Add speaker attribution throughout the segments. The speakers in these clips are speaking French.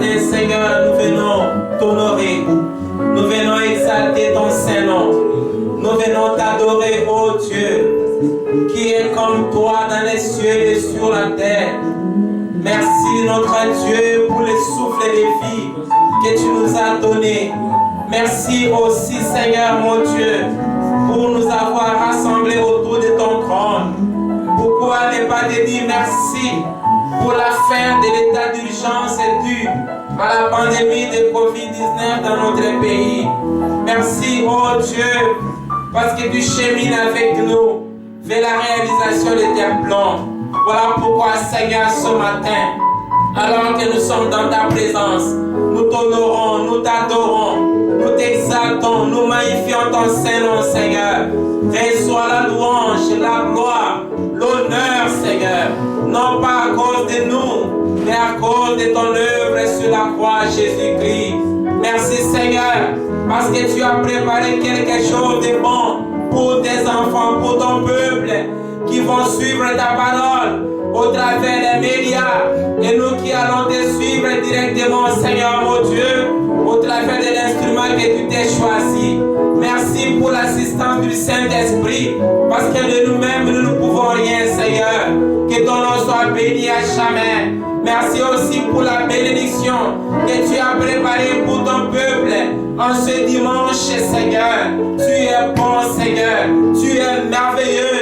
Speaker 1: matin, Seigneur, nous venons t'honorer. Nous venons exalter ton Saint-Nom. Nous venons t'adorer, ô Dieu, qui est comme toi dans les cieux et sur la terre. Merci, notre Dieu, pour le souffle de vie que tu nous as donné. Merci aussi, Seigneur, mon Dieu, pour nous avoir rassemblés autour de ton trône. Pourquoi ne pas te dire merci pour la fin de l'état d'urgence dû à la pandémie de Covid-19 dans notre pays. Merci, oh Dieu, parce que tu chemines avec nous vers la réalisation de tes plans. Voilà pourquoi, Seigneur, ce matin, alors que nous sommes dans ta présence, nous t'honorons, nous t'adorons, nous t'exaltons, nous magnifions ton Saint-Nom, Seigneur. Reçois la louange, la gloire, l'honneur, Seigneur, non pas à cause de nous, mais à cause de ton œuvre sur la croix, Jésus-Christ. Merci, Seigneur, parce que tu as préparé quelque chose de bon pour tes enfants, pour ton peuple, qui vont suivre ta parole au travers des médias, et nous qui allons te suivre directement, Seigneur, mon Dieu, au travers de l'instrument que tu t'es choisi. Merci pour l'assistance du Saint-Esprit, parce que de nous-mêmes, nous ne pouvons rien, Seigneur. Que ton nom soit béni à jamais. Merci aussi pour la bénédiction que tu as préparée pour ton peuple en ce dimanche, Seigneur. Tu es bon, Seigneur. Tu es merveilleux.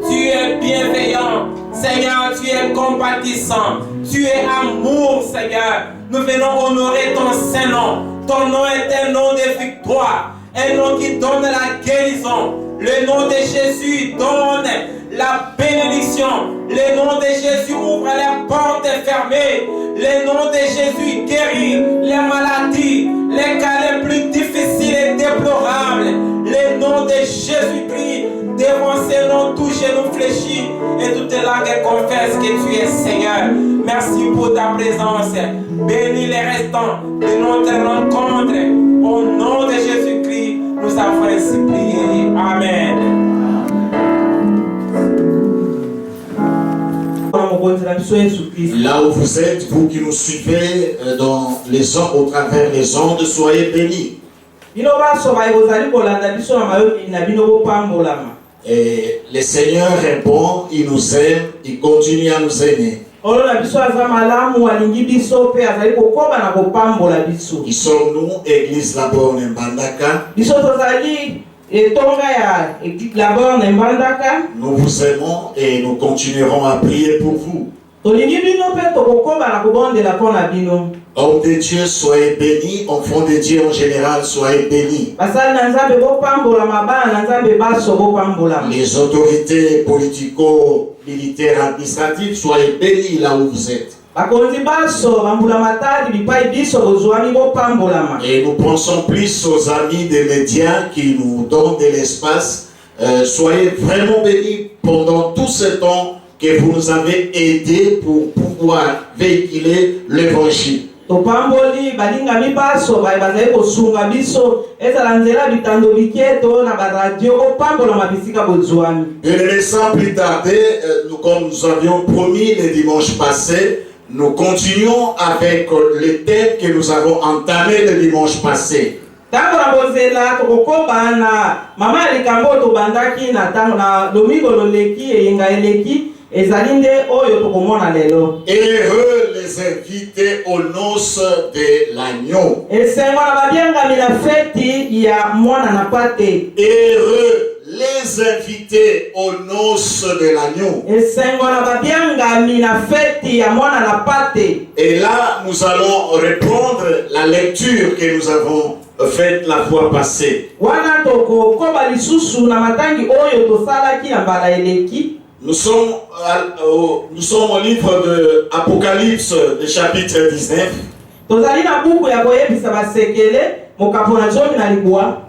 Speaker 1: Tu es bienveillant. Seigneur, tu es compatissant. Tu es amour, Seigneur. Nous venons honorer ton Saint-Nom. Ton nom est un nom de victoire. Un nom qui donne la guérison. Le nom de Jésus donne la bénédiction. Le nom de Jésus ouvre les portes fermées. Le nom de Jésus guérit les maladies, les cas les plus difficiles et déplorables. Le nom de Jésus-Christ, devant ce nom, tout genou fléchit et toute langue confesse que tu es Seigneur. Merci pour ta présence. Bénis les restants de notre rencontre. Au nom de Jésus-Christ, nous avons ainsi prié. Amen.
Speaker 2: Là où vous êtes, vous qui nous suivez au travers les ondes, soyez bénis. Et le Seigneur est bon, il nous aime, il continue à nous aimer. Qui sommes-nous, Église La Borne Mbandaka? Nous vous aimons et nous continuerons à prier pour vous. Hommes de Dieu, soyez bénis. Enfants de Dieu en général, soyez bénis. Les autorités politico-militaires administratives, soyez bénis là où vous êtes. Et nous pensons plus aux amis des médias qui nous donnent de l'espace. Soyez vraiment bénis pendant tout ce temps que vous nous avez aidés pour pouvoir véhiculer l'évangile. Et ne laissant plus tarder, comme nous avions promis le dimanche passé, nous continuons avec le thème que nous avons entamé le dimanche passé. Heureux les invités aux noces de l'agneau. Heureux les invités aux noces de l'agneau. Et là, nous allons reprendre la lecture que nous avons faite la fois passée. Nous sommes au livre de Apocalypse, le chapitre 19.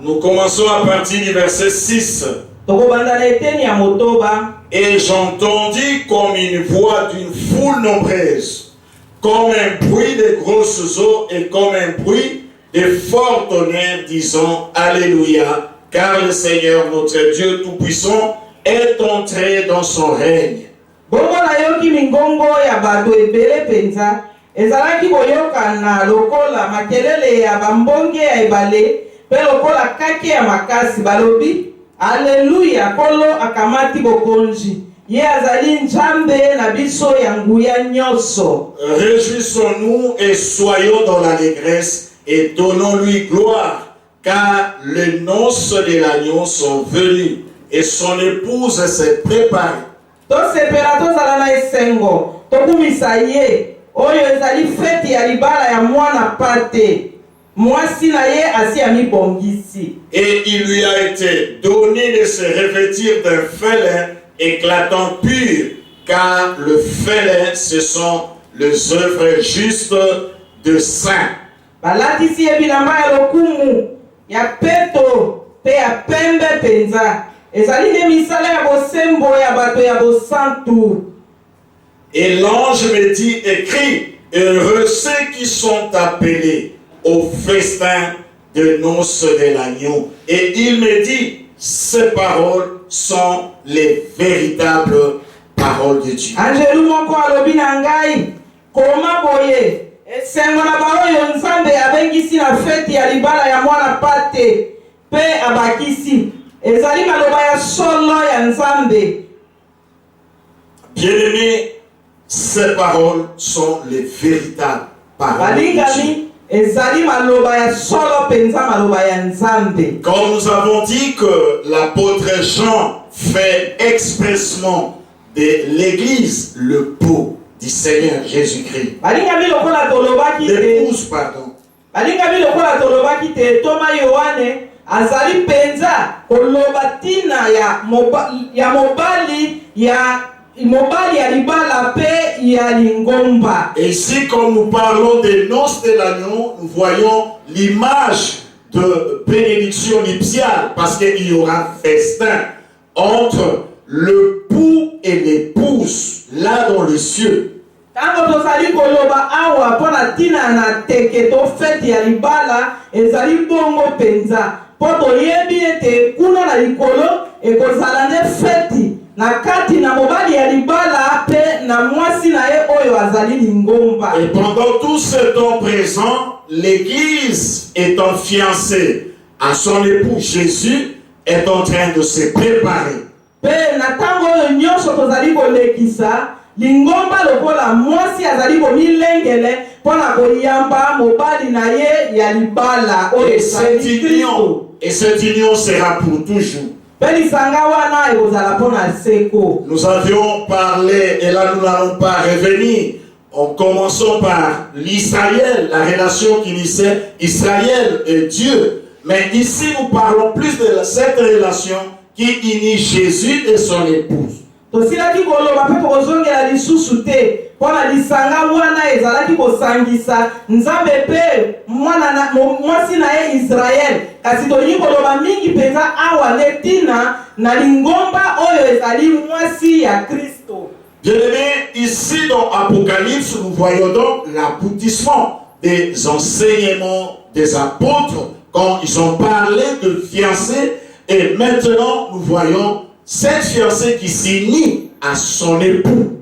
Speaker 2: Nous commençons à partir du verset 6. Et j'entendis comme une voix d'une foule nombreuse, comme un bruit de grosses eaux et comme un bruit de fort tonnerre, disant Alléluia, car le Seigneur notre Dieu Tout-Puissant est entré dans son règne.
Speaker 3: ezalaki koyokana lokola makelele ya bambonge ya ebale pe lokola kake ya makasi balobi Alléluia kolo akamati bokonzi ye azali nzambe na biso ya nguya nyonso.
Speaker 2: Réjouissons-nous et soyons dans l'allégresse et donnons-lui gloire, car les noces de l'agneau sont venues et son épouse s'est préparée.
Speaker 3: Tosepela tozala na esengo tokumisa ye oyo ezali feti ya libala ya mwana pate mwasi na ye asi ya mibongisi.
Speaker 2: Et il lui a été donné de se revêtir d'un félin éclatant pur, car le félin, ce sont les œuvres justes de saints.
Speaker 3: Balatisi ye bilamba ya lokumu ya peto pe ya pembe penza ezali nde misala ya bosembo ya bato ya bosantu.
Speaker 2: Et l'ange me dit, écrit, heureux ceux qui sont appelés au festin de noces de l'agneau. Et il me dit, ces paroles sont les véritables paroles de Dieu.
Speaker 3: Angelu moko alobi na ngai koma boye esengo na baoyo nzambe abengisi na feti ya libala ya mwana pate pe abakisi ezali maloba ya solo ya nzambe.
Speaker 2: Bien-aimés, ces paroles sont les véritables paroles de Dieu.
Speaker 3: Balingami ezali maloba ya solo penza maloba ya nzambe.
Speaker 2: Comme nous avons dit que l'apôtre Jean fait expressement de l'Église le pot du Seigneur Jésus-Christ.
Speaker 3: Balingami lokola tolobaki te.
Speaker 2: L'épouse, pardon.
Speaker 3: Balingami lokola tolobaki te Toma Yohane azali penza koloba tina ya mobali ya libala pe ya lingomba.
Speaker 2: Et ici, comme nous parlons des noces de l'agneau, nous voyons l'image de bénédiction nuptiale, parce qu'il y aura festin entre le pou et l'épouse, là dans les cieux.
Speaker 3: Tango tozali koloba awa pona tina na teke to feti ya libala ezali bongo penza. Poto yebi ete kuna na likolo ekozala nde feti na kati na mobali ya libala pe na mwasi na ye oyo azali lingomba.
Speaker 2: Et pendant tout ce temps présent, l'Église étant fiancée à son époux Jésus est en train de se préparer.
Speaker 3: Pe na tango oyo nyonso tozali kolekisa lingomba lokola mwasi azali komilengele pona koyamba mobali na ye ya libala oyo ezali Kristo.
Speaker 2: Et cette union sera pour toujours. Nous avions parlé, et là nous n'allons pas revenir, en commençant par l'Israël, la relation qui unissait Israël et Dieu. Mais ici nous parlons plus de cette relation qui unit Jésus et son épouse.
Speaker 3: Tosilaki koloba pe tokozongela lisusu te pona lisanga mwana ezalaki kosangisa nzambe pe mwana na mwasi na ye Israel kasi tolingi koloba mingi penza awa netina na lingomba oyo ezali mwasi ya Kristo.
Speaker 2: Bien-aimés, ici dans Apocalypse, nous voyons donc l'aboutissement des enseignements des apôtres quand ils ont parlé de fiancés, et maintenant nous voyons cette fiancée qui s'unit à son époux.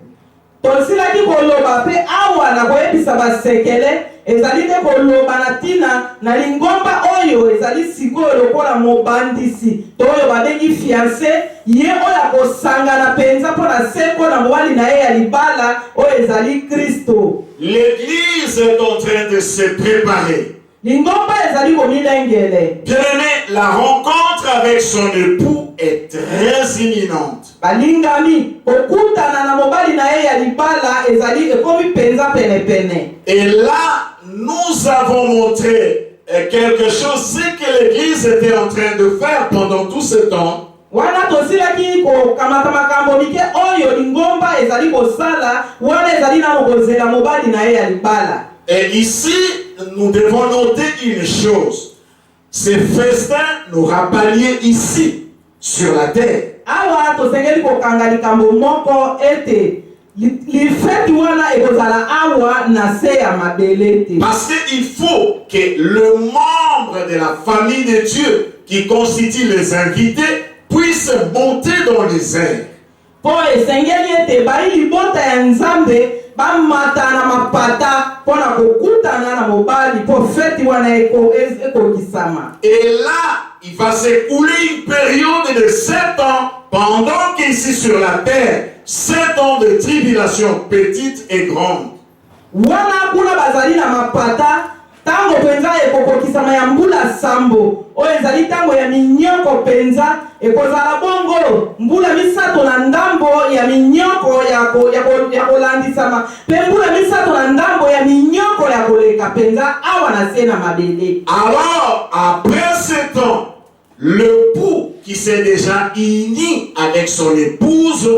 Speaker 3: Tosilaki koloba pe awa na koyebisa basekele ezali te koloba na tina na lingomba oyo ezali sikoyo lokola mobandisi to oyo babengi fiancé ye oyo akosangana penza mpona seko na mobali na ye ya libala oyo ezali Kristo.
Speaker 2: L'église est en train de se préparer.
Speaker 3: Lingomba ezali komilengele.
Speaker 2: Bien-aimé, la rencontre avec son époux est très imminente.
Speaker 3: Balingami okutana na mobali na ye ya libala ezali ekomi penza pene.
Speaker 2: Et là, nous avons montré quelque chose, c'est que l'Église était en train de faire pendant tout ce temps.
Speaker 3: Wana tosilaki kokamata makambo mike oyo lingomba ezali kosala wana ezali na mokozela mobali na ye ya libala.
Speaker 2: Et ici, nous devons noter une chose. Ces festins n'aura pas lieu ici, sur la terre.
Speaker 3: Awa tosengeli kokanga likambo moko ete lifeti wana ekozala awa na se ya mabele te.
Speaker 2: Parce qu'il faut que le membre de la famille de Dieu qui constitue les invités puisse monter dans les airs.
Speaker 3: Po esengeli ete bai libota ya Nzambe bamata na mapata mpona kokutana na mobali po feti wana ekokisama.
Speaker 2: Et là, il va s'écouler une période de 7 ans pendant qu'ici sur la terre, 7 ans de tribulation petite et grande.
Speaker 3: Wana kuna bazali na mapata tango penza ekokokisama ya mbula sambo oyo ezali tango ya minyoko penza ekozala bongo mbula misato na ndambo ya minyoko ya kolandisama pe mbula misato na ndambo ya minyoko ya koleka penza awa na se na mabele.
Speaker 2: Alors, après ce temps, le pou qui s'est déjà uni avec son épouse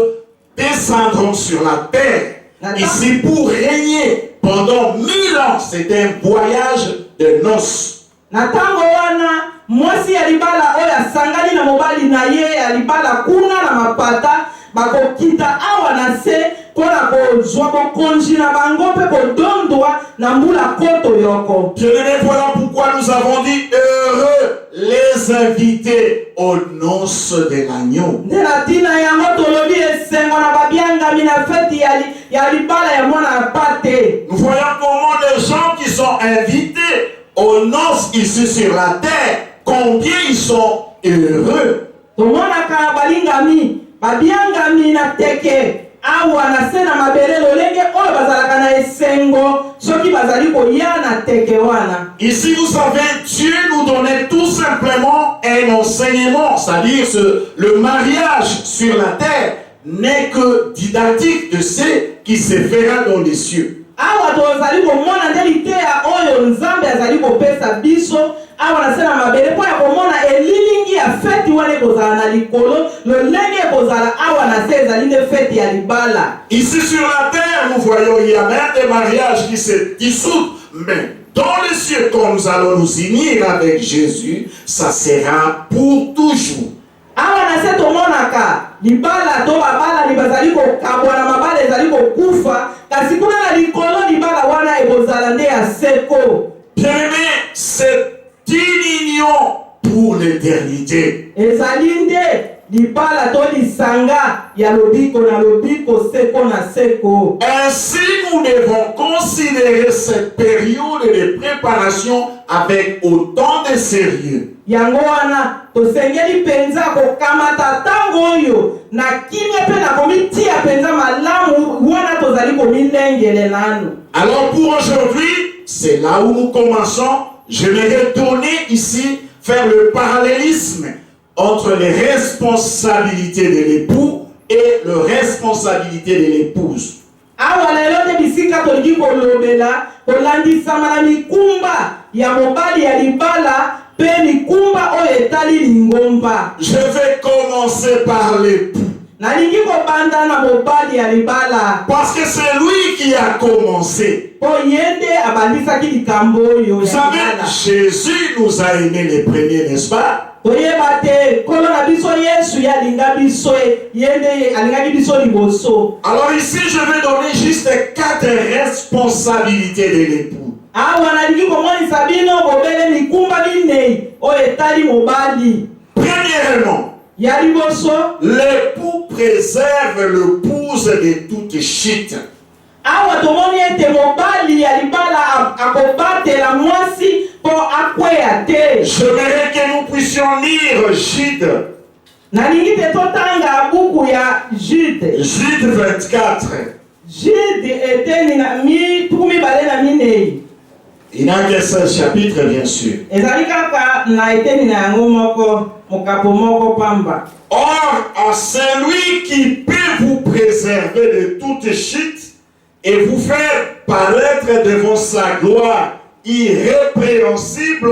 Speaker 2: descendront sur la terre ici pour régner pendant 1000 ans. C'était un voyage de noces.
Speaker 3: Na tango wana mwasi ya libala oyo asangani na mobali na ye ya libala kuna na mapata bakokita awa na se mpona kozwa bokonzi na bango mpe kodondwa na mbula koto yoko.
Speaker 2: Bien-aimés, voilà pourquoi nous avons dit heureux les invités aux noces de l'agneau.
Speaker 3: Nde na tina yango tolobi esengo na babiangami na feti ya libala ya mwana ya pate.
Speaker 2: Nous voyons comment les gens qui sont invités aux noces ici sur la terre, combien ils sont heureux.
Speaker 3: Tomonaka balingami babiangami na teke awa na se na mabele lolenge oyo bazalaka na esengo soki bazali koya na teke wana.
Speaker 2: Ici vous savez, Dieu nous donnait tout simplement un enseignement, c'est-à-dire le mariage sur la terre n'est que didactique de ce qui se fera dans les cieux.
Speaker 3: Awa tozali komona nde liteya oyo nzambe azali kopesa biso awa na se na mabele mpo ya komona elilingi ya feti wana ekozala na likolo lolenge ekozala awa na se ezali nde feti ya libala.
Speaker 2: Ici sur la terre, nous voyons il y a même des mariages qui se dissoutent, mais dans les cieux, quand nous allons nous unir avec Jésus, ça sera pour toujours.
Speaker 3: Awa na se tomonaka libala to babala libazali kokabwa na mabala ezali kokufa kasi kuna na likolo libala wana ekozala nde ya seko.
Speaker 2: Bien-aimé, c'est une union pour l'éternité.
Speaker 3: Ezali nde libala to lisanga ya lobiko na lobiko seko na seko.
Speaker 2: Ainsi, nous devons considérer cette période de préparation avec autant de sérieux.
Speaker 3: Yango wana tosengeli penza kokamata tango oyo na kimia pe na komitia penza malamu wana tozali komilengele nanu.
Speaker 2: Alors pour aujourd'hui, c'est là où nous commençons. Je vais donner ici, faire le parallélisme entre les responsabilités de l'époux et les responsabilités de l'épouse.
Speaker 3: Awa lelo te bisika tolingi kolobela kolandisama na mikumba ya mobali ya libala pe mikumba oyo etali lingomba.
Speaker 2: Je vais commencer par l'époux.
Speaker 3: Nalingi kobanda na mobali ya libala
Speaker 2: Parce que c'est lui qui a commencé.
Speaker 3: po yende abandisaki likambo oyo
Speaker 2: Vous
Speaker 3: ya
Speaker 2: savez,
Speaker 3: libala.
Speaker 2: Jésus nous a aimés les premiers, n'est-ce pas?
Speaker 3: Toyeba te kolo na biso Yesu ya linga biso yende alingaki biso liboso.
Speaker 2: Alors ici, je vais donner juste 4 responsabilités de l'époux.
Speaker 3: Awa nalingi komonisa bino bobele mikumba minei oyo etali mobali.
Speaker 2: Premièrement,
Speaker 3: Ya liboso
Speaker 2: l'époux préserve l'épouse de toute chute.
Speaker 3: awa tomoni ete mobali ya libala akobatela mwasi po akweya te.
Speaker 2: J'aimerais que nous puissions lire Jude.
Speaker 3: Nalingi te totanga buku ya Jude.
Speaker 2: Jude 24.
Speaker 3: Jude eteni na tukumi bale na minei.
Speaker 2: Il n'a qu'un seul chapitre, bien sûr.
Speaker 3: Ezali kaka na eteni na yango moko mokapo moko pamba.
Speaker 2: Or, à celui qui peut vous préserver de toute chute et vous faire paraître devant sa gloire irrépréhensible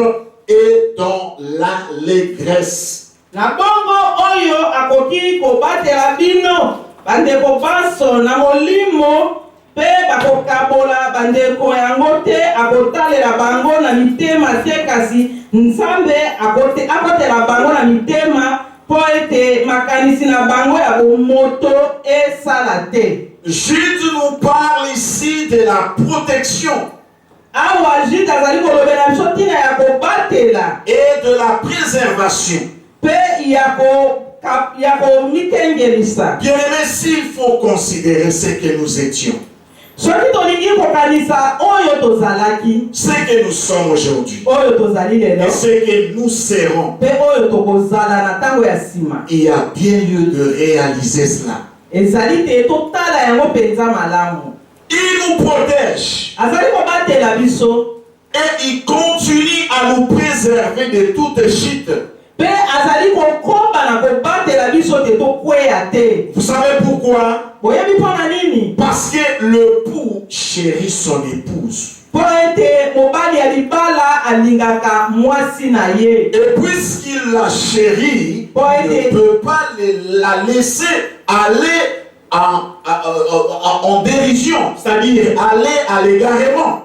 Speaker 2: et dans l'allégresse.
Speaker 3: Na bongo oyo akoki kobatela bino bandeko baso na molimo pe bakokabola bandeko yango te akotalela bango na mitema te kasi nzambe akotela bango na mitema po ete makanisi na bango ya bomoto esala te.
Speaker 2: Jude nous parle ici de la protection
Speaker 3: Awa Jude azali kolobela biso ntina ya kobatela
Speaker 2: et de la préservation.
Speaker 3: pe ya komitengelisa.
Speaker 2: Bien aimé, s'il faut considérer ce que nous étions,
Speaker 3: soki tolingi kokanisa oyo tozalaki
Speaker 2: ce que nous sommes aujourd'hui
Speaker 3: oyo tozali lelo
Speaker 2: et ce que nous serons,
Speaker 3: mpe oyo tokozala na ntango ya nsima
Speaker 2: il y a bien lieu de réaliser cela.
Speaker 3: ezali te totala yango mpenza malamu.
Speaker 2: Il nous protège
Speaker 3: azali kobatela biso
Speaker 2: et il continue à nous préserver de toute chute.
Speaker 3: mpe azali kokoba na kobatela biso te tokweya te.
Speaker 2: Vous savez pourquoi?
Speaker 3: boyebi mpo na nini?
Speaker 2: Parce que l'époux chérit son épouse.
Speaker 3: mpo ete mobali ya libala alingaka mwasi na ye.
Speaker 2: Et puisqu'il la chérit, il ne peut pas la laisser aller en dérision, c'est-à-dire aller à l'égarement.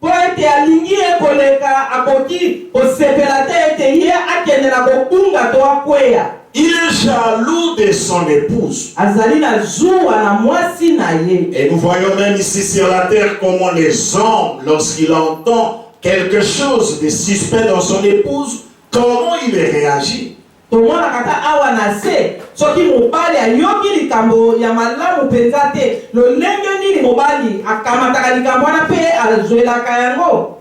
Speaker 3: mpo ete alingi ye koleka akoki kosepela te ete ye akende na kobunga to akweya.
Speaker 2: Il est jaloux de son épouse.
Speaker 3: azali na zuwa na mwasi na ye.
Speaker 2: Et nous voyons même ici sur la terre comment les hommes, lorsqu'il entend quelque chose de suspect dans son épouse, comment il réagit.
Speaker 3: tomonaka ta awa na se soki mobali ayoki likambo ya malamu mpenza te lolenge nini mobali akamataka likambo wana mpe azwelaka yango.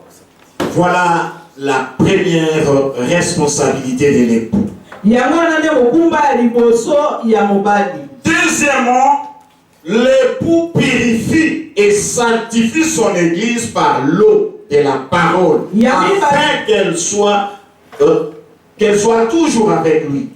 Speaker 2: Voilà la première responsabilité de l'époux.
Speaker 3: yango wana nde mokumba ya liboso ya mobali.
Speaker 2: Deuxièmement, l'époux purifie et sanctifie son église par l'eau de la parole, afin qu'elle soit toujours avec lui.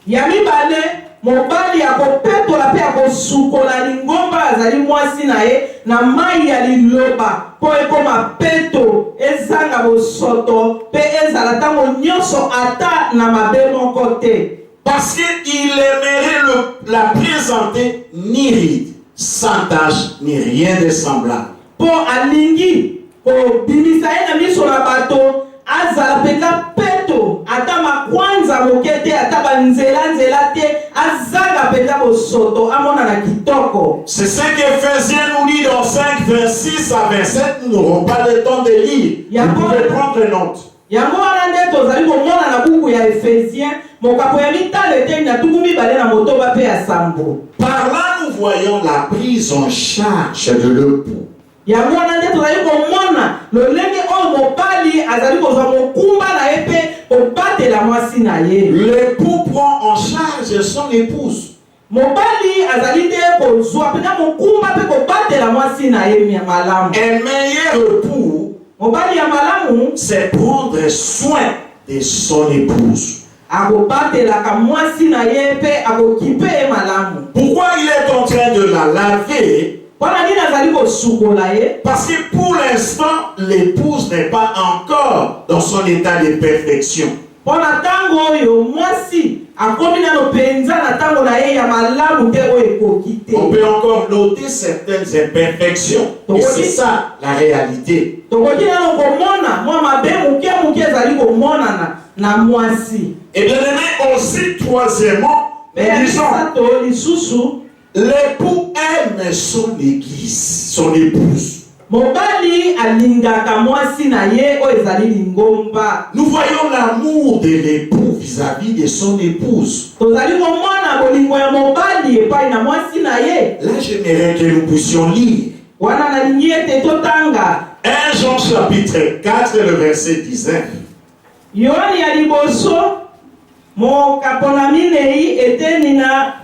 Speaker 3: ya mibale mobali akopetola mpe akosukola lingomba azali mwasi na ye na mai ya liloba mpo ekoma peto ezanga bosoto mpe ezala ntango nyonso ata na mabe moko te.
Speaker 2: Parce qu'il aimerait la présenter ni ride, sans tache, ni rien de semblable.
Speaker 3: mpo alingi kobimisa ye na miso na bato azala mpenza peto ata makwanza moke te ata banzela te azanga mpenza bosoto amonana kitoko.
Speaker 2: C'est ce qu'Éphésiens nous dit dans 5, 26 à 27. Nous n'aurons pas le temps de lire. Vous pouvez prendre note.
Speaker 3: yango wana nde tozali komona na buku ya Efésien mokapo ya mitano eteni na tuku mibale na motoba mpe ya sambo.
Speaker 2: Par là, nous voyons la prise en charge de l'époux.
Speaker 3: yango wana nde tozali komona lolenge oyo mobali azali kozwa mokumba na ye mpe kobatela mwasi na ye.
Speaker 2: L'époux prend en charge son épouse.
Speaker 3: mobali azali nde kozwa mpena mokumba mpe kobatela mwasi na ye malamu.
Speaker 2: Un meilleur époux,
Speaker 3: mobali ya malamu
Speaker 2: c'est prendre soin de son épouse.
Speaker 3: akobatelaka mwasi na ye mpe akokipe ye malamu.
Speaker 2: Pourquoi il est en train de la laver?
Speaker 3: mpona nini azali kosukola ye?
Speaker 2: Parce que pour l'instant, l'épouse n'est pas encore dans son état de perfection.
Speaker 3: mpona ntango oyo mwasi akomi nano mpenza na ntango na ye ya malamu te oyo ekoki te.
Speaker 2: On peut encore noter certaines imperfections. Et c'est ça la réalité.
Speaker 3: tokoki nano komona mwa mabe moke ezali komonana na mwasi.
Speaker 2: Et bien aimé aussi, troisièmement, nous disons,
Speaker 3: lisusu
Speaker 2: l'époux aime son église, son épouse.
Speaker 3: mobali alingaka mwasi na ye oyo ezali lingomba.
Speaker 2: Nous voyons l'amour de l'époux vis-à-vis de son épouse.
Speaker 3: tozali komona bolingo ya mobali epai na mwasi na ye.
Speaker 2: Là, j'aimerais que nous puissions lire.
Speaker 3: wana nalingi ete totanga
Speaker 2: 1 Jean chapitre 4, le verset 19.
Speaker 3: yohani ya liboso mokapo na minei eteni na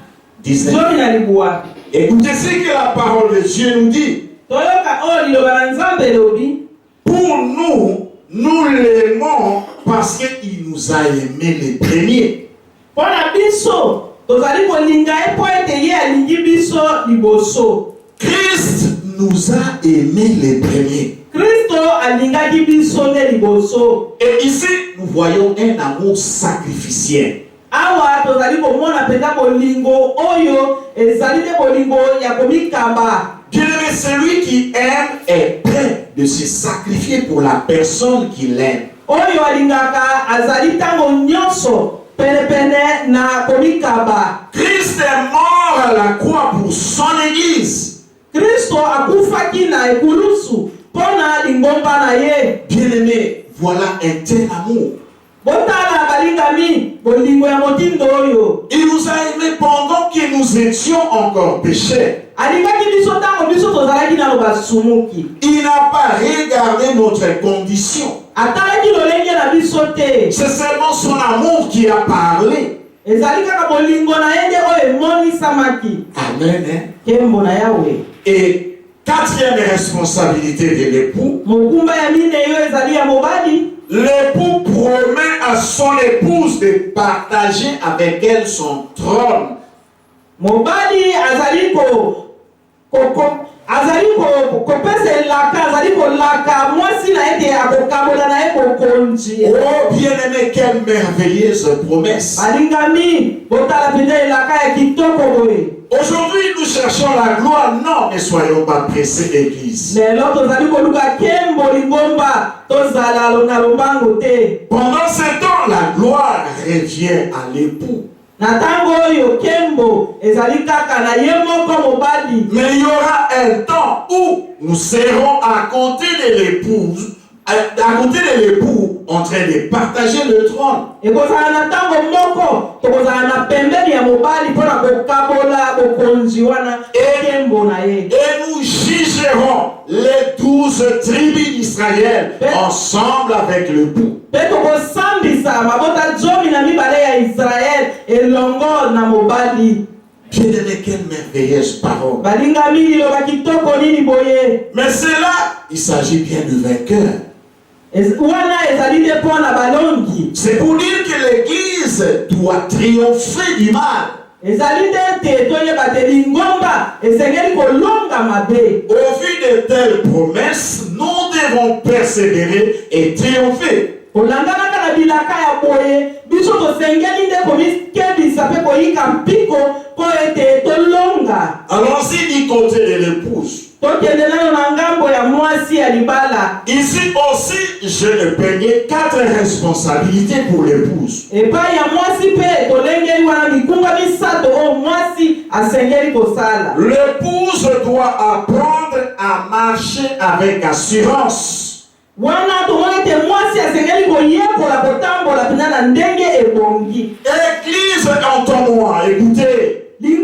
Speaker 2: 19.
Speaker 3: zomi na libwa.
Speaker 2: Écoutez ce que la parole de Dieu nous dit.
Speaker 3: toyoka oyo liloba na nzambe elobi.
Speaker 2: Pour nous, nous l'aimons parce qu'il nous a aimés les premiers.
Speaker 3: mpo na biso tozali kolinga ye mpo ete ye alingi biso liboso.
Speaker 2: Christ nous a aimés les premiers.
Speaker 3: kristo alingaki biso nde liboso.
Speaker 2: Et ici, nous voyons un amour sacrificiel.
Speaker 3: awa tozali komona mpenza bolingo oyo ezali nde bolingo ya komikamba.
Speaker 2: Bien-aimé, celui qui aime est prêt de se sacrifier pour la personne qu'il aime.
Speaker 3: oyo alingaka azali ntango nyonso penepene na komikaba.
Speaker 2: Christ est mort à la croix pour son église.
Speaker 3: kristo akufaki na ekulusu mpo na lingomba na ye.
Speaker 2: Bien-aimé, voilà un tel amour.
Speaker 3: botala balingami bolingo ya motindo oyo.
Speaker 2: Il nous a aimés pendant que nous étions encore pécheurs. Il n'a pas regardé notre condition. C'est seulement son amour qui a parlé. Amen. Et quatrième responsabilité de l'époux, l'époux promet à son épouse de partager avec elle son trône. Oh bien-aimé, quelle merveilleuse promesse. Aujourd'hui nous cherchons la gloire. Non, ne soyons pas pressés, Église. Pendant ce temps, la gloire revient à l'époux. Mais il y aura un temps où nous serons à côté de l'épouse, à côté de l'époux, en train de partager le trône. Et nous jugerons les 12 tribus d'Israël ensemble avec l'époux. Bien-aimé, quelle merveilleuse parole. Mais c'est là, il s'agit bien du vainqueur. C'est pour dire que l'Église doit triompher du mal. Au vu de telles promesses, nous devons persévérer et triompher. Allons-y du côté de l'épouse. Ici aussi, je vais peigner 4 responsabilités pour l'épouse. L'épouse doit apprendre à marcher avec assurance. Église, entends-moi, écoutez. Nous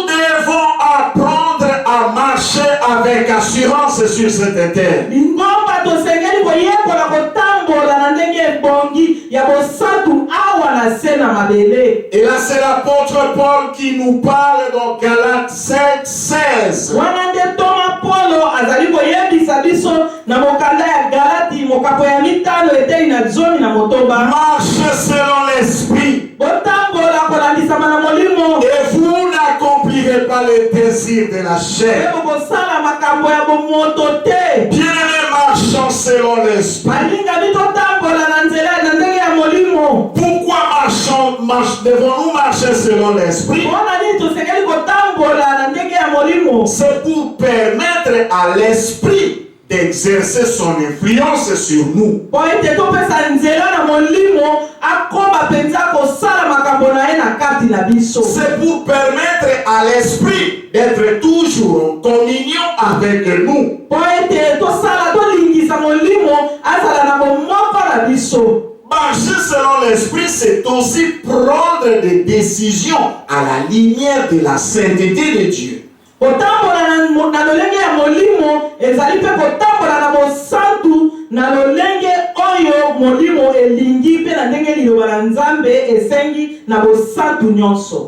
Speaker 2: devons apprendre à marcher avec assurance sur cette terre. Et là, c'est l'apôtre Paul qui nous parle dans Galates 5:16. Marchez selon l'esprit. Et vous n'accomplirez pas les désirs de la chair. Bien-aimés, marchons selon l'esprit. Pourquoi devons-nous marcher selon l'esprit? C'est pour permettre à l'esprit d'exercer son influence sur nous. C'est pour permettre à l'esprit d'être toujours en communion avec nous. Marcher selon l'esprit, c'est aussi prendre des décisions à la lumière de la sainteté de Dieu.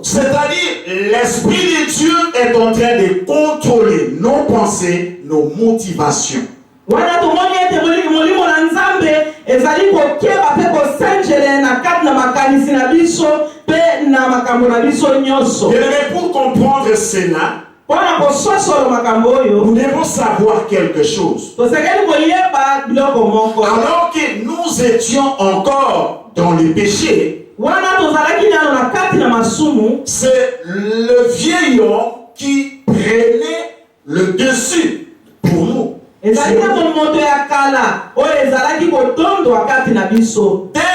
Speaker 2: C'est-à-dire, l'Esprit de Dieu est en train de contrôler nos pensées, nos motivations. Et pour comprendre cela, nous devons savoir quelque chose. Alors que nous étions encore dans le péché, c'est le vieil homme qui prenait le dessus pour nous. Dès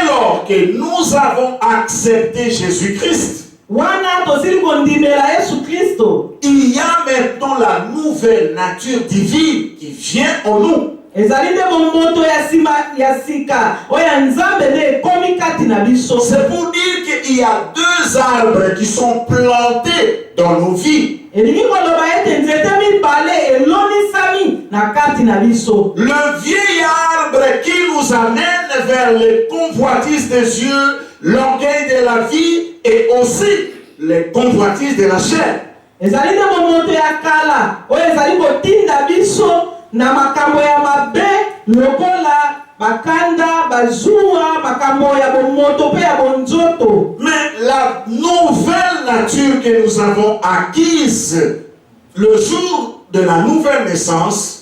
Speaker 2: lors que nous avons accepté Jésus-Christ, il y a maintenant la nouvelle nature divine qui vient en nous. C'est pour dire qu'il y a deux arbres qui sont plantés dans nos vies. Le vieil arbre qui nous amène vers les convoitises des yeux, l'orgueil de la vie et aussi les convoitises de la chair. Mais la nouvelle nature que nous avons acquise le jour de la nouvelle naissance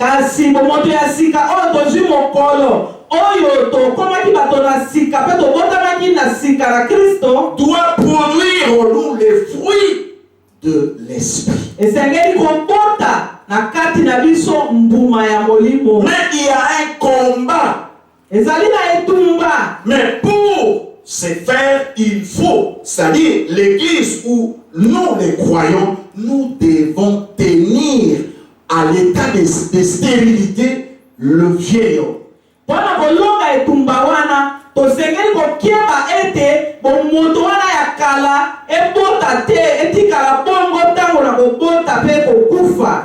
Speaker 2: doit produire en nous les fruits de l'esprit. Mais il y a un combat. Mais pour ce faire, il faut, c'est-à-dire l'église où nous les croyants, nous devons tenir à l'état de stérilité le vieil homme.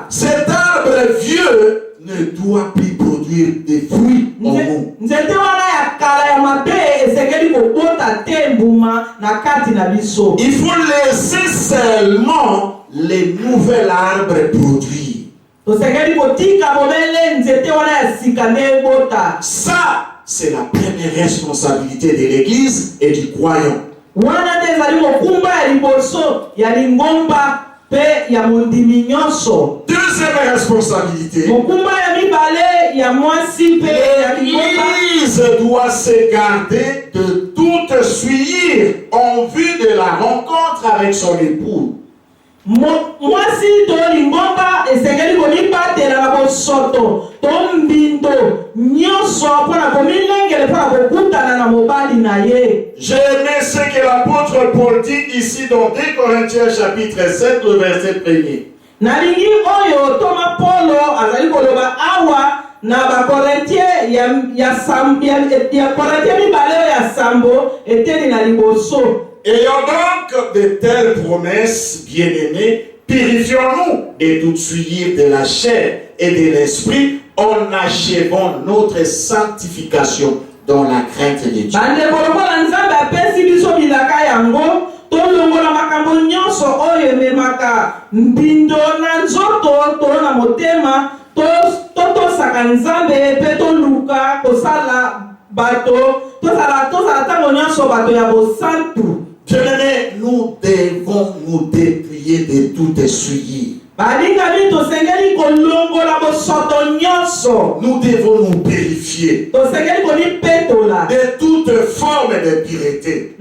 Speaker 2: Cet arbre vieux ne doit plus produire des fruits en nous. Il faut laisser seulement les nouveaux arbres produire. Ça, c'est la première responsabilité de l'église et du croyant. Deuxième responsabilité, l'église doit se garder de tout suivre en vue de la rencontre avec son époux. J'ai aimé ce que l'apôtre Paul dit ici dans 2 Corinthiens chapitre 7, le verset 1er. Ayant donc de telles promesses, bien-aimés, purifions-nous de toute souillure de la chair et de l'esprit en achevant notre sanctification dans la crainte de Dieu. Bien-aimés, nous devons nous dépouiller de toute souillure. Nous devons nous purifier de toute forme d'impureté.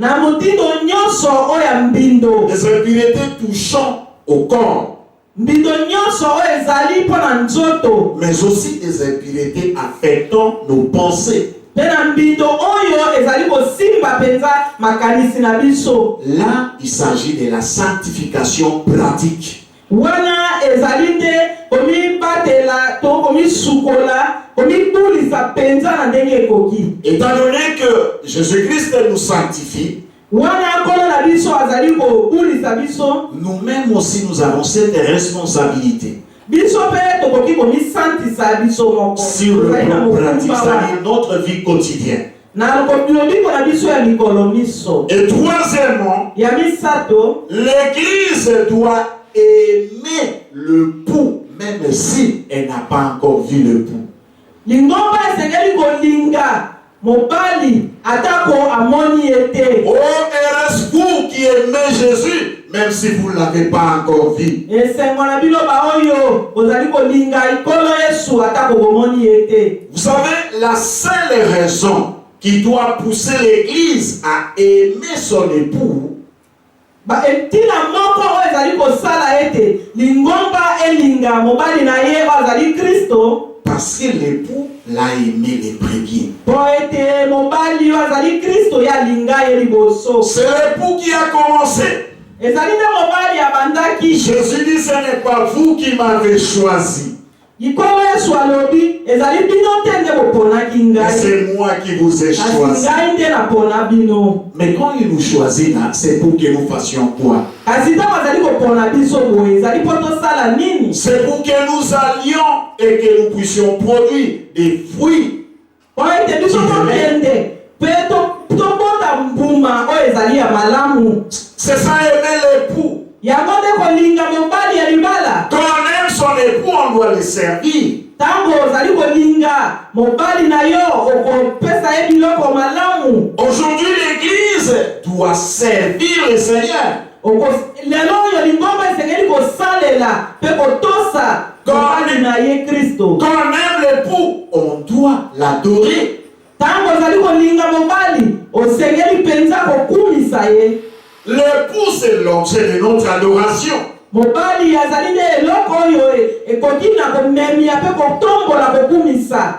Speaker 2: Les impuretés touchant au corps, mais aussi des impuretés affectant nos pensées. Là, il s'agit de la sanctification pratique. Étant donné que Jésus-Christ nous sanctifie, nous-mêmes aussi nous avons cette responsabilité. Sur le plan pratique, c'est-à-dire notre vie quotidienne. Et troisièmement, l'église doit aimer le pou, même si elle n'a pas encore vu le pou. Oh, est-ce vous qui aimez Jésus, même si vous ne l'avez pas encore vu? Vous savez, la seule raison qui doit pousser l'église à aimer son époux, parce que l'époux l'a aimé les premiers. C'est l'époux qui a commencé. Jésus dit, ce n'est pas vous qui m'avez choisi. Mais c'est moi qui vous ai choisi. Mais quand il nous choisit là, c'est pour que nous fassions quoi? C'est pour que nous allions et que nous puissions produire des fruits. C'est ça aimer l'époux. Quand on aime son époux, on doit le servir. Aujourd'hui, l'Église doit servir le Seigneur. Quand on aime l'époux, on doit l'adorer. L'époux, c'est l'objet de notre adoration.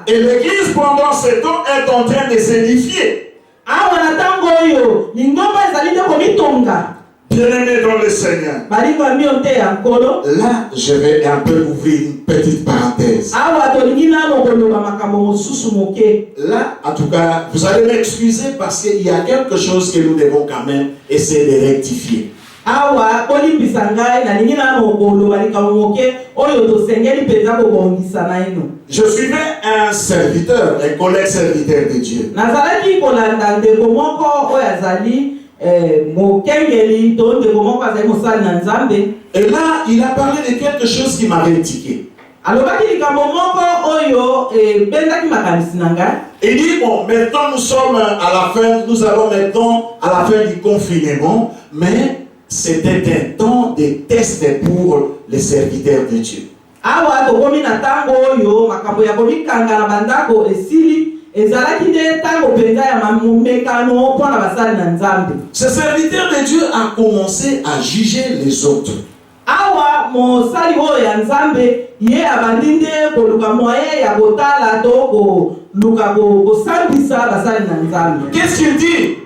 Speaker 2: Et l'Église pendant ce temps est en train de s'édifier. Bien-aimés dans le Seigneur. Là, je vais un peu ouvrir une petite parenthèse. Là, en tout cas, vous allez m'excuser parce qu'il y a quelque chose que nous devons quand même essayer de rectifier. Je suivais un serviteur, un collègue serviteur de Dieu. Et là, il a parlé de quelque chose qui m'avait tiqué. Il dit, bon, maintenant nous sommes à la fin, nous allons maintenant à la fin du confinement, mais c'était un temps de test pour les serviteurs de Dieu. Ce serviteur de Dieu a commencé à juger les autres. Qu'est-ce qu'il dit?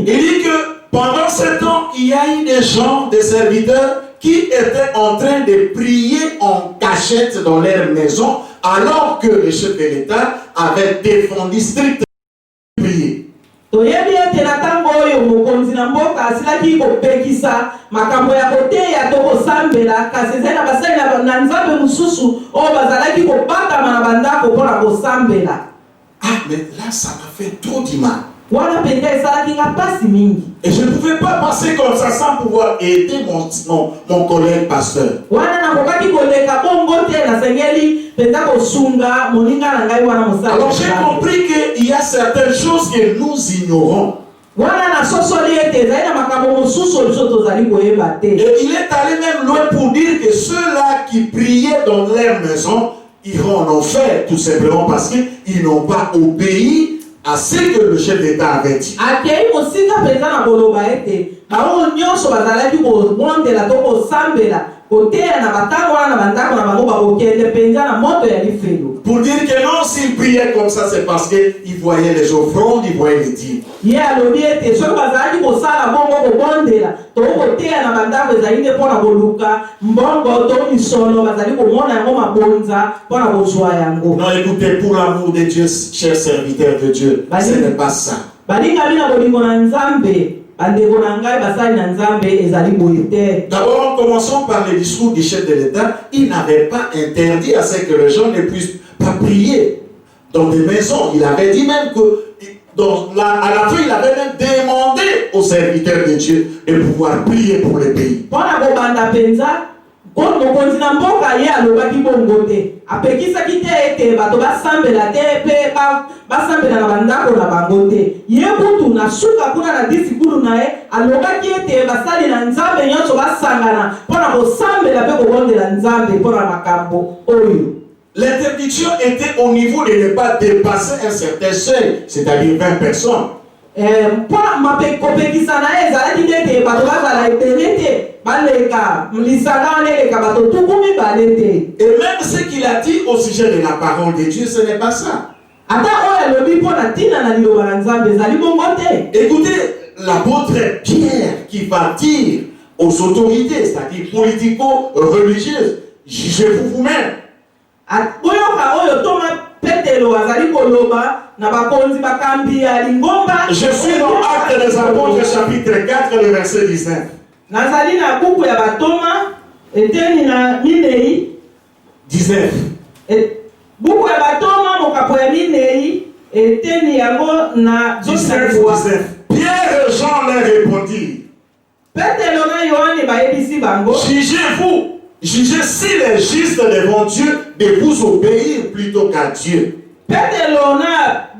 Speaker 2: Il dit que pendant ce temps, il y a eu des gens, des serviteurs qui étaient en train de prier en cachette dans leur maison, alors que le chef de l'État avait défendu strictement de prier. Ah, mais là, ça m'a fait trop du mal. Et je ne pouvais pas passer comme ça sans pouvoir aider mon collègue pasteur. Alors j'ai compris qu'il y a certaines choses que nous ignorons. Et il est allé même loin pour dire que ceux-là qui priaient dans leur maison iront en enfer, tout simplement parce qu'ils n'ont pas obéi à ce que le chef d'État avait dit. Pour dire que non, s'ils priaient comme ça, c'est parce qu'ils voyaient les offrandes, ils voyaient les dîmes. Non, écoutez, pour l'amour de Dieu, chers serviteurs de Dieu, ce n'est pas ça. D'abord, commençons par le discours du chef de l'État. Il n'avait pas interdit à ce que les gens ne puissent pas prier dans des maisons. Il avait dit même que, à la fin, il avait même demandé aux serviteurs de Dieu de pouvoir prier pour le pays. L'interdiction était au niveau de ne pas dépasser un certain seuil, c'est-à-dire 20 personnes. Et même ce qu'il a dit au sujet de la parole de Dieu, ce n'est pas ça. Écoutez, l'apôtre Pierre qui va dire aux autorités, c'est-à-dire politico-religieuses, jugez-vous vous-même.
Speaker 3: Petelo azali koloba na bakonzi bakambi ya lingomba.
Speaker 2: Je suis dans Actes des Apôtres chapitre 4 le verset 19.
Speaker 3: Nazali na buku ya batoma eteni na minei
Speaker 2: 19.
Speaker 3: Buku ya batoma mokapo ya minei eteni yango na
Speaker 2: 19. Pierre et Jean leur répondirent.
Speaker 3: Petelo na Yohane bayebisi bango.
Speaker 2: Jugez s'il est juste devant Dieu de vous obéir plutôt qu'à Dieu.
Speaker 3: Petelo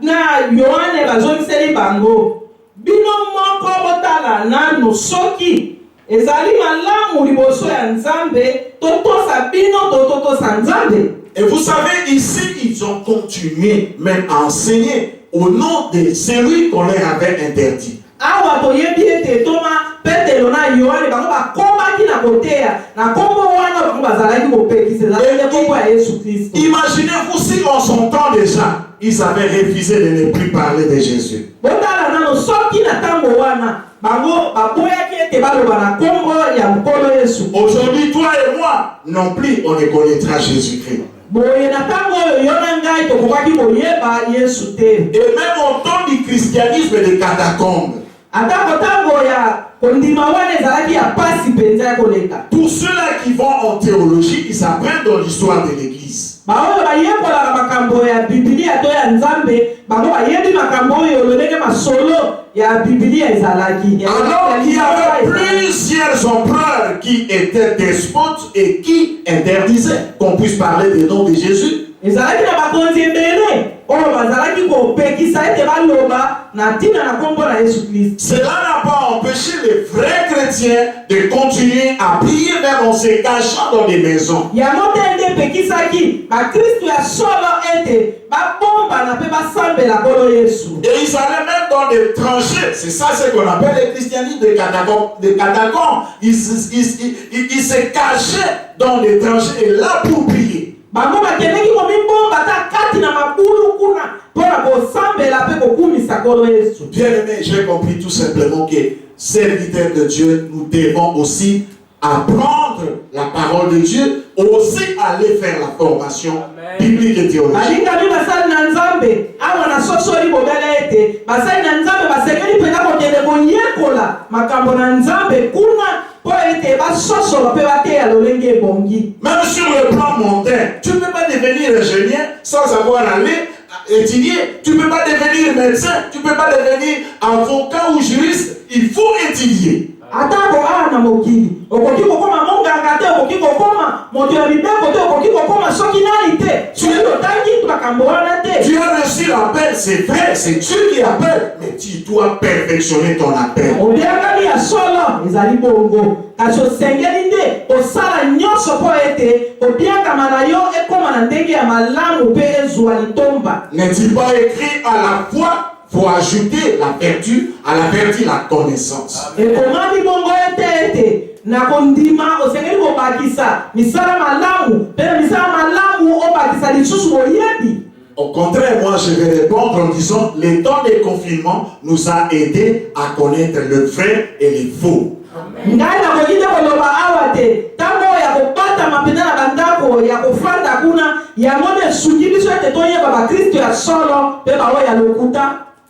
Speaker 3: na Yohane bazongiseli bango. Bino moko botala nanu soki ezali malamu liboso ya Nzambe totosa bino totosa Nzambe.
Speaker 2: Et vous savez, ici, ils ont continué même à enseigner au nom de celui qu'on leur avait interdit.
Speaker 3: Awa toyebi ete toma Petelo na Yohane bango bakomaki na koteya na kombo wana bango bazalaki kopekisa ezalaki kombo ya Yesu Kristo.
Speaker 2: Imaginez-vous si en son temps déjà, ils avaient refusé de ne plus parler de Jésus.
Speaker 3: Botala nano soki na tango wana bango baboyaki ete baloba na kombo ya mokolo Yesu.
Speaker 2: Aujourd'hui, toi et moi, non plus, on ne connaîtra Jésus-Christ.
Speaker 3: Boye na tango oyo yo na ngai tokokaki koyeba Yesu te.
Speaker 2: Et même au temps du christianisme des catacombes,
Speaker 3: Atako tango ya kondima wana ezalaki ya pasi penza ya koleka.
Speaker 2: tous ceux-là qui vont en théologie, ils apprennent dans l'histoire de l'Église.
Speaker 3: Baoyo bayekolaka makambo ya Biblia to ya Nzambe bango bayebi makambo oyo lolenge masolo ya Biblia ezalaki.
Speaker 2: Alors il y avait plusieurs empereurs qui étaient despotes et qui interdisaient qu'on puisse parler du nom de Jésus.
Speaker 3: Ezalaki na bakonzi ebele oyo bazalaki kopekisa ete baloba na ntina na kombo na Yesu Kristo.
Speaker 2: Cela n'a pas empêché les vrais chrétiens de continuer à prier même en se cachant dans des maisons.
Speaker 3: Yango te nde epekisaki bakristo ya solo ete babomba na mpe basambela kolo Yesu.
Speaker 2: Et ils allaient même dans des tranchées. C'est ça ce qu'on appelle le christianisme des catacombes. Ils se cachaient dans des tranchées et là pour prier.
Speaker 3: Bango bakendeki komibomba ta kati na mabulu kuna mpona kosambela mpe kokumisa kolo Yesu.
Speaker 2: Bien aimé, j'ai compris tout simplement que serviteurs de Dieu, nous devons aussi apprendre la parole de Dieu, aussi aller faire la formation biblique et théologique.
Speaker 3: Balingami basali na Nzambe awa na sosoli bobele ete basali na Nzambe basengeli mpenza kokende koyekola makambo na Nzambe kuna po ete basosola mpe bateya lolenge ebongi.
Speaker 2: Même sur le plan mondain, tu ne peux pas devenir ingénieur sans avoir allé étudier. Tu ne peux pas devenir médecin, tu ne peux pas devenir avocat ou juriste. Il faut étudier.
Speaker 3: Atako ana mokili okoki kokoma monganga te okoki kokoma moto ya libeko te okoki kokoma soki nani te soki totangi makambo wana te.
Speaker 2: Tu as reçu l'appel, c'est vrai, c'est Dieu qui appelle, mais tu dois perfectionner ton appel.
Speaker 3: Obiangami ya solo ezali bongo kasi osengeli nde osala nyonso mpo ete obiangama na yo ekoma na ndenge ya malamu mpe ezwa litomba.
Speaker 2: N'est-il pas écrit à la foi? Faut ajouter la vertu, à la vertu la connaissance.
Speaker 3: Ekomami bongo ete na kondima osengeli kobakisa misala malamu mpe misala malamu obakisa lisusu boyebi.
Speaker 2: Au contraire, moi je vais répondre en disant le temps de confinement nous a aidés à connaître le vrai et le faux.
Speaker 3: Ngai nakoki te koloba awa te ntango ya kopata mapenda na bandako ya kofanda kuna yango nde esuki biso ete toyeba bakristo ya solo mpe baoyo ya lokuta.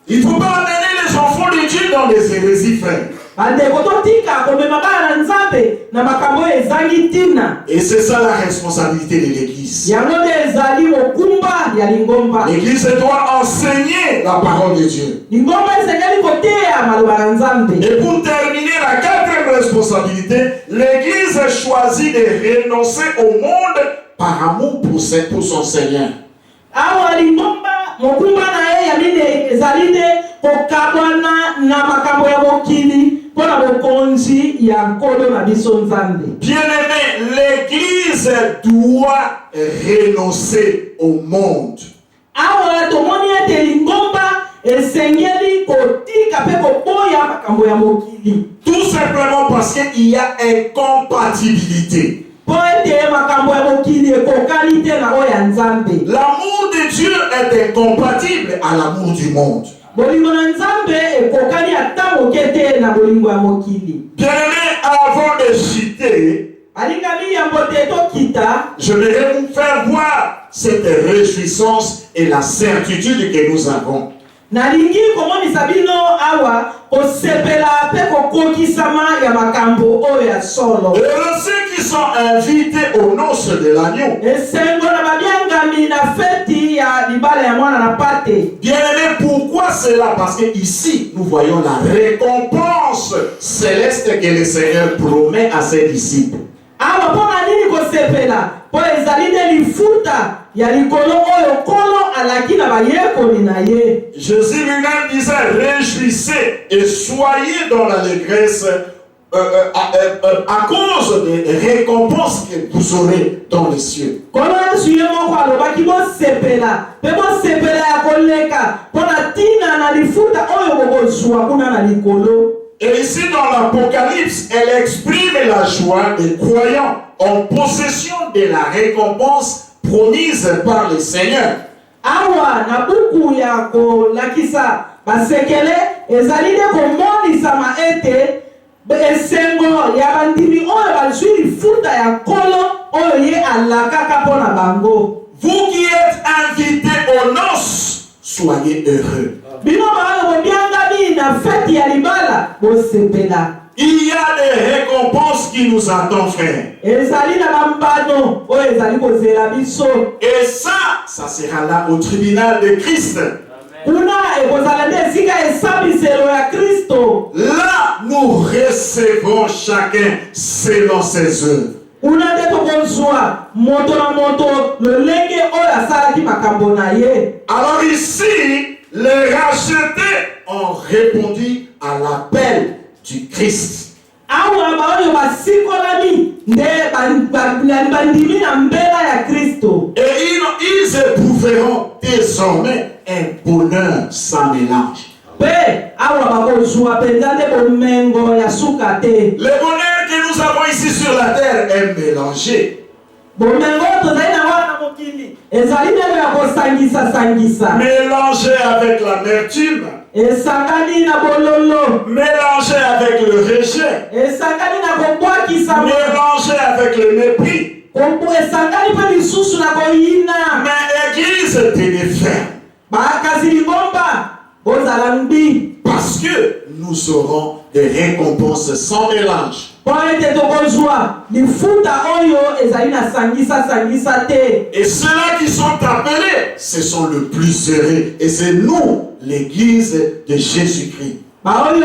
Speaker 2: Il ne faut pas amener les enfants de Dieu dans des hérésies, frères. Et c'est ça la responsabilité de l'Église. L'Église doit enseigner la parole de Dieu. Et pour terminer, la quatrième responsabilité, l'Église a choisi de renoncer au monde par amour pour son Seigneur.
Speaker 3: Mokumba na ye ya mine ezali nde kokabwana na makambo ya mokili mpona bokonzi ya nkolo na biso Nzambe.
Speaker 2: Bien-aimé, l'Église doit renoncer au monde.
Speaker 3: Awa tomoni ete lingomba esengeli kotika mpe koboya makambo ya mokili.
Speaker 2: Tout simplement parce qu'il y a incompatibilité.
Speaker 3: L'amour
Speaker 2: de Dieu est incompatible à l'amour du monde. Bien-aimé, avant de citer, je vais vous faire voir cette réjouissance et la certitude que nous avons.
Speaker 3: nalingi komonisa bino awa kosepela pe kokokisama ya makambo oyo ya solo.
Speaker 2: Et ceux qui sont invités aux noces de l'agneau.
Speaker 3: Esengo na babiangami na feti ya libala ya mwana na pate.
Speaker 2: Bien-aimés, pourquoi cela? Parce que ici, nous voyons la récompense céleste que le Seigneur promet à ses disciples.
Speaker 3: Awa pona nini kosepela? Po ezali nde lifuta ya likolo oyo kolo alaki na bayekoli na ye.
Speaker 2: Jésus lui-même disait, réjouissez et soyez dans l'allégresse à cause des récompenses que vous aurez dans les cieux.
Speaker 3: Kolo Yesu ye moko alobaki bosepela, pe bosepela ya koleka, pona tina na lifuta oyo bokozwa kuna na likolo.
Speaker 2: Et ici dans l'Apocalypse, elle exprime la joie des croyants en possession de la récompense promise par le Seigneur.
Speaker 3: Awa na buku ya kolakisa basekele ezali nde komonisama ete esengo ya bandimi oyo bazwi lifuta ya kolo oyo ye alakaka mpo na bango.
Speaker 2: Vous qui êtes invités aux noces, soyez heureux.
Speaker 3: Bino baoyo bobiangami na feti ya libala bosepela.
Speaker 2: Il y a des récompenses qui nous attendent, frère.
Speaker 3: Ezali na bambano oyo ezali kozela biso.
Speaker 2: Et ça sera là au tribunal de Christ.
Speaker 3: Kuna ekozala nde esika esambiselo ya Kristo.
Speaker 2: Là, nous recevrons chacun selon ses œuvres.
Speaker 3: Kuna nde tokozwa moto na moto lolenge oyo asalaki makambo na ye.
Speaker 2: Alors ici, les rachetés ont répondu à l'appel du Christ.
Speaker 3: Awa baoyo basikolami nde bandimi na mbela ya Kristo.
Speaker 2: Et ils éprouveront désormais un bonheur sans mélange.
Speaker 3: Pe awa bakozwa penza nde bomengo ya suka te.
Speaker 2: Le bonheur que nous avons ici sur la terre est mélangé.
Speaker 3: Bomengo tozali na wana mokili ezali nde ya kosangisa.
Speaker 2: Mélangé avec l'amertume.
Speaker 3: Esangani na bololo.
Speaker 2: Mélangé avec le rejet.
Speaker 3: Esangani na kobwakisa.
Speaker 2: Mélangé avec le mépris.
Speaker 3: Esangani pe lisusu na koyina.
Speaker 2: Mais l'église tenait ferme.
Speaker 3: Bakasi lingomba bozala mbi.
Speaker 2: Parce que nous aurons des récompenses sans mélange. Et ceux-là qui sont appelés, ce sont le plus heureux. Et c'est nous, l'église de Jésus-Christ.
Speaker 3: Quand je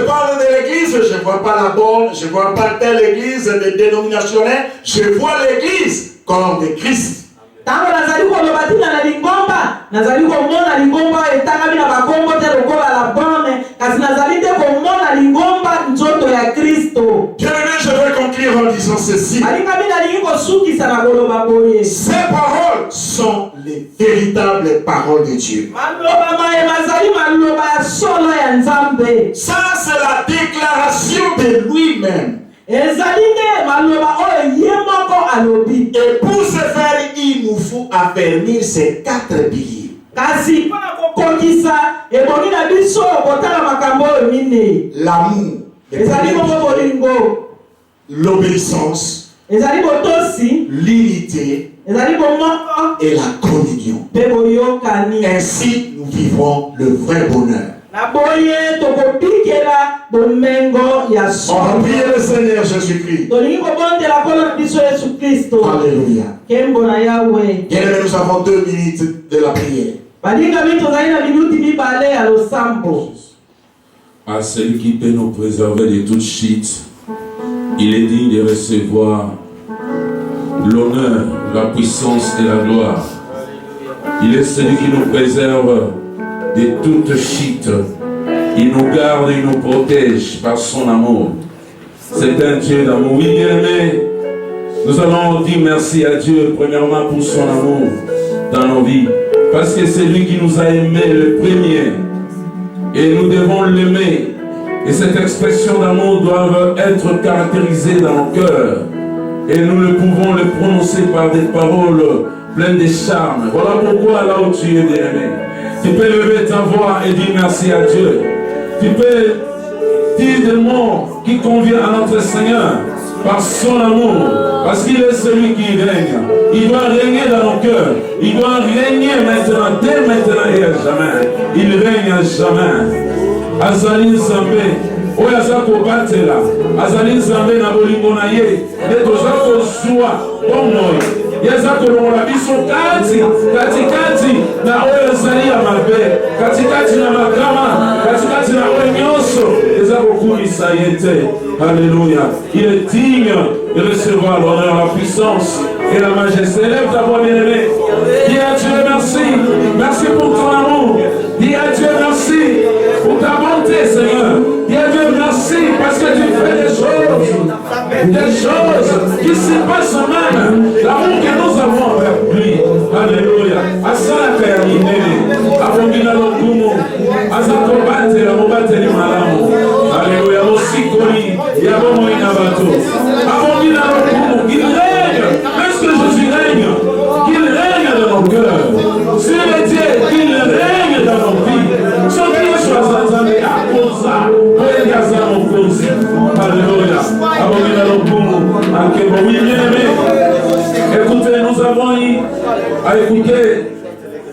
Speaker 3: parle
Speaker 2: de l'église, je ne vois pas la bonne, je ne vois pas telle église de dénominationnelle, je vois l'église comme de Christ.
Speaker 3: Tango nazali koloba tina na lingomba, nazali komona lingomba etangami na bakombo te lokola la bonne, kasi nazali te komona lingomba nzoto ya Kristo.
Speaker 2: Bien-aimé, je vais conclure en disant ceci.
Speaker 3: Alingami na lingi kosukisa na koloba boye.
Speaker 2: Ces paroles sont les véritables paroles de Dieu.
Speaker 3: Maloba maye mazali maloba ya solo ya Nzambe.
Speaker 2: Ça, c'est la déclaration de lui-même.
Speaker 3: Et
Speaker 2: pour ce faire, il nous faut affermir ces 4 piliers. L'amour, l'obéissance, l'unité et la communion. Ainsi, nous vivrons le vrai bonheur. On va prier le Seigneur Jésus-Christ. Alléluia. Bien-aimés, nous avons 2 minutes de la prière.
Speaker 4: À celui qui peut nous préserver de toute chute, il est digne de recevoir l'honneur, la puissance et la gloire. Il est celui qui nous préserve de toute chute. Il nous garde, il nous protège par son amour. C'est un Dieu d'amour. Oui, bien-aimé, nous allons dire merci à Dieu, premièrement pour son amour dans nos vies. Parce que c'est lui qui nous a aimés le premier. Et nous devons l'aimer. Et cette expression d'amour doit être caractérisée dans nos cœurs. Et nous ne pouvons le prononcer par des paroles pleines de charme. Voilà pourquoi là où tu es, bien-aimé, tu peux lever ta voix et dire merci à Dieu. Tu dit des mots qui conviennent à notre Seigneur par son amour, parce qu'il est celui qui règne. Il doit régner dans nos cœurs. Il doit régner maintenant, dès maintenant et à jamais. Il règne à jamais. Azali Nzambe, oyo aza kobatela, azali Nzambe na bolingo na ye, nde toza kozwa bomoi. Ye aza kolongola biso katikati na oyo ezali ya mabe, katikati na makama, katikati na oyo nyonso eza kokumisa ye te. Alléluia. Il est digne de recevoir l'honneur, la puissance et la majesté. Lève ta voix, bien-aimé. Dis à Dieu merci. Merci pour ton amour. Dis à Dieu merci pour ta bonté, Seigneur. Dis à Dieu merci parce que tu fais des choses qui se passent même. L'amour que nous avons avec lui. Alléluia. Asala terminé. Abongina lokumu. Azako bate la mobate ni malamu. Alléluia. Mosikoli. Yabomo inabato. Abongina lokumu. Il règne. Est-ce que Jésus règne? Qu'il règne dans nos cœurs. Sur les dieux, qu'il règne dans nos vies. Ce qui soit Zanzambe à Kosa. Oye Yazamo Kosi. Alléluia. Abongina lokumu. Akebomi bien-aimé. Écoutez, nous avons eu à écouter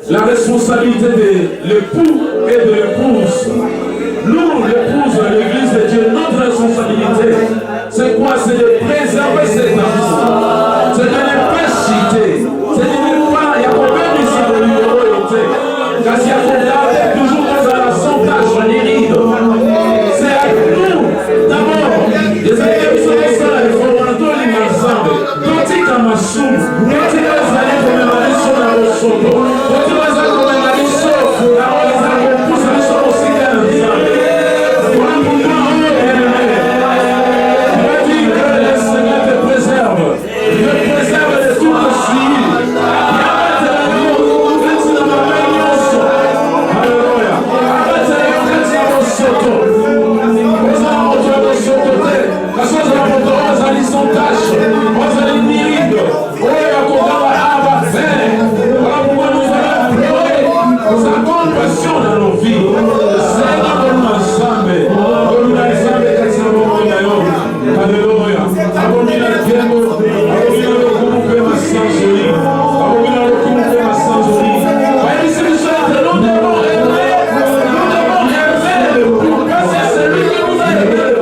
Speaker 4: la responsabilité de l'époux et de l'épouse. Nous, l'épouse de l'église de Dieu, notre responsabilité, c'est quoi? C'est de préserver cet amour. C'est de ne pas chiter. C'est de ne pas, il y a combien ici de l'humanité? Car s'il y a combien, toujours dans la sondage, les rides. C'est à nous, d'abord, les amis qui sont dans la réformatoire, les ensemble. Quand il y a ma soupe, quand il y a les années comme la mission dans le soto, quand il y a les années comme la mission, alors les années comme pousse la mission aussi dans l'ensemble. Voilà pourquoi on est aimé. Il a dit que le Seigneur te préserve. Il te préserve de tout le suivi. Il y a pas de l'amour, quand il y a ma réunion. Alléluia. Quand il y a le soto. Quand il y a le soto, parce que nous avons des sondages. Sa compassion dans nos vies. Seigneur, donne-nous ensemble. Donne-nous ensemble katika mambo nayo. Alléluia. Abomina kiengo. Abomina lokumu ma sanzoli. Abomina lokumu ma sanzoli. Même si nous sommes, nous devons aimer. Nous devons aimer le plus. Parce que c'est lui qui nous a aimés.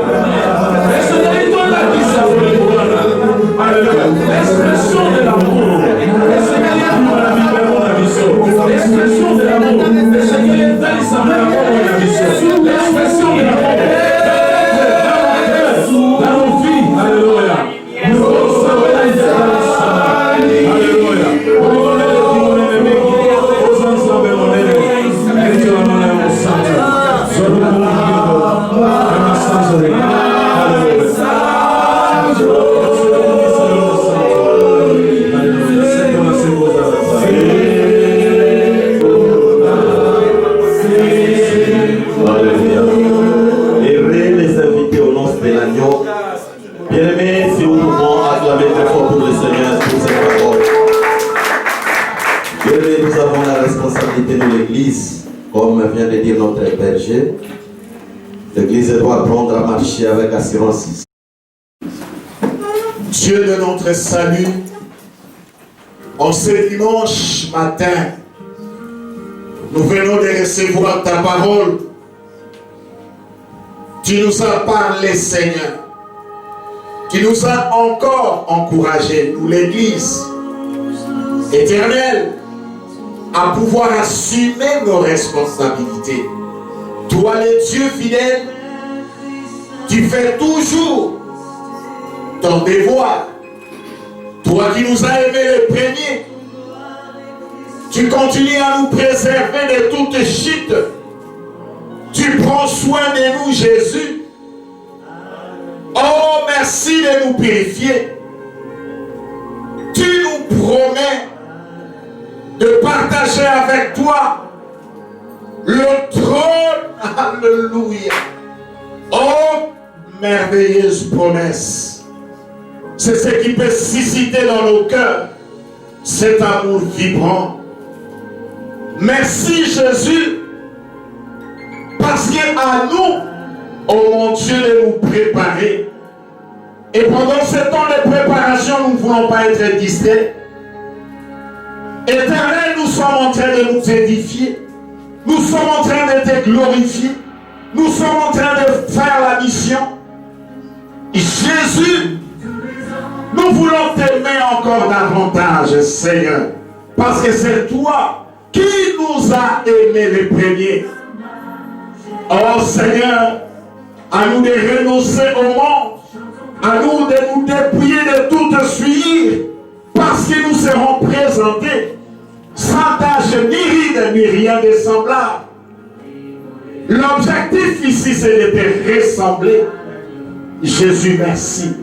Speaker 4: Et ce n'est pas là qui s'appelle le voilà. Alléluia. L'expression de l'amour. Et c'est qui nous a libéré la vision. L'expression de l'amour. Et c'est qui est dans les amours la vision. L'expression de l'amour. Dans nos vies. Alléluia. Nous recevons la vie dans le sang. Alléluia. On va donner le petit mon ennemi. Aux ensemble mon ennemi. Et tu vas donner mon sang. Sois le bon Dieu. Et ma sang Alléluia.
Speaker 5: Bien-aimés, si nous pouvons acclamer très fort pour le Seigneur pour cette parole. Bien-aimés, nous avons la responsabilité de l'Église, comme vient de dire notre berger. L'Église doit apprendre à marcher avec assurance.
Speaker 2: Dieu de notre salut, en ce dimanche matin, nous venons de recevoir ta parole. Tu nous as parlé, Seigneur. Tu nous as encore encouragés, nous l'Église éternelle, à pouvoir assumer nos responsabilités. Toi, le Dieu fidèle, tu fais toujours ton devoir. Toi qui nous as aimés les premiers, tu continues à nous préserver de toute chute. Tu prends soin de nous, Jésus. Oh, merci de nous purifier. Tu nous promets de partager avec toi le trône. Alléluia. Oh, merveilleuse promesse. C'est ce qui peut susciter dans nos cœurs cet amour vibrant. Merci Jésus, parce qu'à nous, oh mon Dieu, de nous préparer. Et pendant ce temps de préparation, nous ne voulons pas être distraits. Éternel, nous sommes en train de nous édifier. Nous sommes en train de te glorifier. Nous sommes en train de faire la mission. Jésus, nous voulons t'aimer encore davantage, Seigneur. Parce que c'est toi qui nous as aimés les premiers. Oh Seigneur, à nous de renoncer au monde, à nous de nous dépouiller de tout te suivre, parce que nous serons présentés sans tâche ni ride ni rien de semblable. L'objectif ici, c'est de te ressembler. Jésus, merci.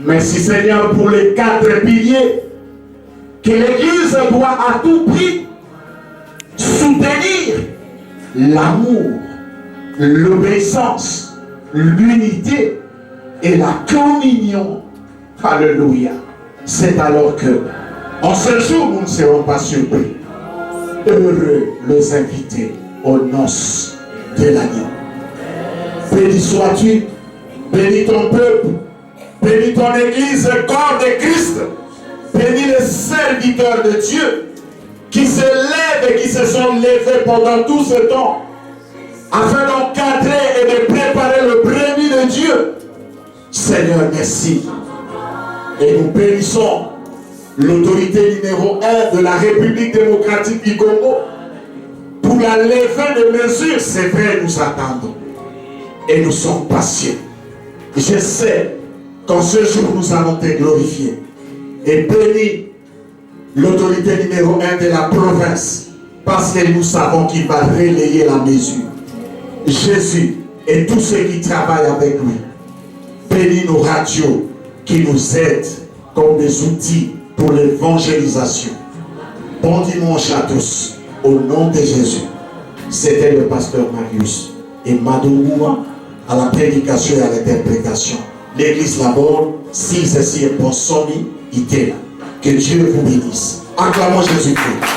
Speaker 2: Merci Seigneur pour les 4 piliers que l'Église doit à tout prix soutenir: l'amour, l'obéissance, l'unité et la communion. Alléluia. C'est alors que, en ce jour, nous ne serons pas surpris. Heureux les invités aux noces de l'agneau. Béni sois-tu, béni ton peuple, béni ton Église, corps de Christ, béni les serviteurs de Dieu qui se lèvent et qui se sont levés pendant tout ce temps afin d'encadrer et de préparer le brebis de Dieu. Seigneur, merci. Et nous bénissons l'autorité numéro 1 de la République démocratique du Congo pour la levée de mesures. C'est vrai, nous attendons et nous sommes patients. Je sais qu'en ce jour nous allons te glorifier. Et bénis l'autorité numéro 1 de la province, parce que nous savons qu'il va relayer la mesure. Jésus et tous ceux qui travaillent avec lui. Bénis nos radios qui nous aident comme des outils pour l'évangélisation. Bon dimanche à tous. Au nom de Jésus. C'était le pasteur Marius et Madouma à la prédication et à l'interprétation. L'église Laborde, si ceci est pour Somi, Itela. Que Dieu vous bénisse. Acclamons Jésus-Christ.